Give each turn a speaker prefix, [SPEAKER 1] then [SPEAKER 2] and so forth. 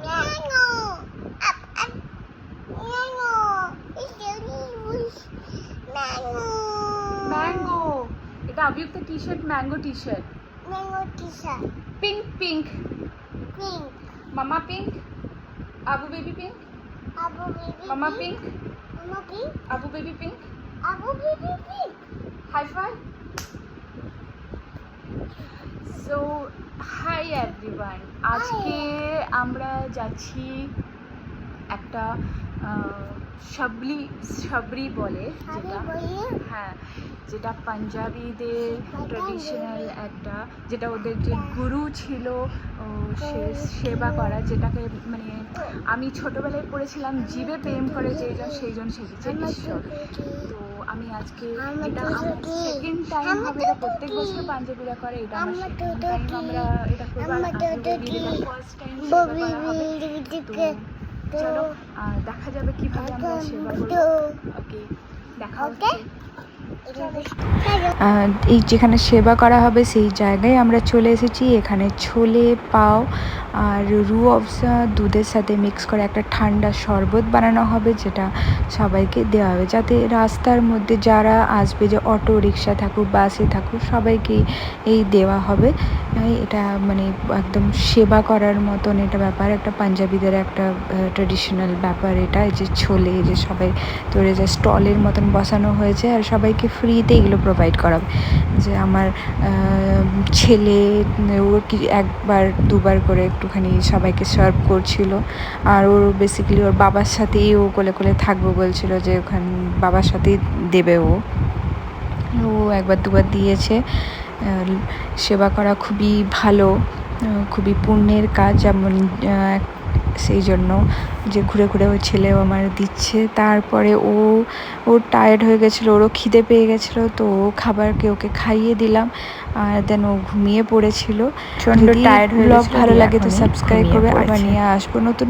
[SPEAKER 1] Mango. Mango. It's really mango.
[SPEAKER 2] Mango, এটা আবিউক্ত T shirt, mango T shirt.
[SPEAKER 1] Mango t-shirt.
[SPEAKER 2] Pink pink,
[SPEAKER 1] Pink.
[SPEAKER 2] Mama pink, Abu baby pink,
[SPEAKER 1] Abu baby
[SPEAKER 2] মামা
[SPEAKER 1] pink.
[SPEAKER 2] Pink,
[SPEAKER 1] Mama pink.
[SPEAKER 2] Abu baby pink.
[SPEAKER 1] Abu baby pink.
[SPEAKER 2] High five. So hi everyone, আজকে আমরা যাচ্ছি একটা সাবরি বলে যেটা, হ্যাঁ, যেটা পাঞ্জাবিদের ট্রেডিশনাল একটা, যেটা ওদের যে গুরু ছিল সে সেবা করা, যেটাকে মানে আমি ছোটোবেলায় পড়েছিলাম জীবে প্রেম করে যেজন সেইজন সেজেছে ঈশ্বর। তো আমি আজকে এটা আমার সেকেন্ড টাইম হবে, এটা প্রত্যেক বছর পাঞ্জাবিরা করে, এটা আমার সেকেন্ড টাইম আমরা এটা করবো, ফার্স্ট টাইম হবে। তো চলো দেখা যাবে কিভাবে আমরা সেবা করবো। ওকে, দেখা হচ্ছে।
[SPEAKER 3] এই যেখানে সেবা করা হবে সেই জায়গায় আমরা চলে এসেছি। এখানে ছোলে পাও আর রু অফজা দুধের সাথে মিক্স করে একটা ঠান্ডা শরবত বানানো হবে, যেটা সবাইকে দেওয়া হবে, যাতে রাস্তার মধ্যে যারা আসবে, যে অটো রিক্সা থাকুক বাসে থাকুক সবাইকে এই দেওয়া হবে। এটা মানে একদম সেবা করার মতন এটা ব্যাপার, একটা পাঞ্জাবিদের একটা ট্রেডিশনাল ব্যাপার এটা। এই যে ছোলে, যে সবাই তোরে যে স্টলের মতন বসানো হয়েছে আর সবাইকে ফ্রিতে এগুলো প্রোভাইড করাবে। যে আমার ছেলে ও কি একবার দুবার করে একটুখানি সবাইকে সার্ভ করছিল, আর ওর বেসিক্যালি ওর বাবার সাথেই ও কোলে কোলে থাকবো বলছিল, যে ওখানে বাবার সাথেই দেবে ও একবার দুবার দিয়েছে। সেবা করা খুবই ভালো, খুবই পুণ্যের কাজ, যেমন সেই জন্য যে ঘুরে ঘুরে ওই ছেলেও আমার দিচ্ছে। তারপরে ও টায়ার্ড হয়ে গেছিলো, ওরও খিদে পেয়ে গেছিলো, তো খাবারকে ওকে খাইয়ে দিলাম, আর দেন ও ঘুমিয়ে পড়েছিল। টায়ার্ড হয়ে গেছিলো। ভালো লাগে তো সাবস্ক্রাইব করবে, আবার নিয়ে আসবো নতুন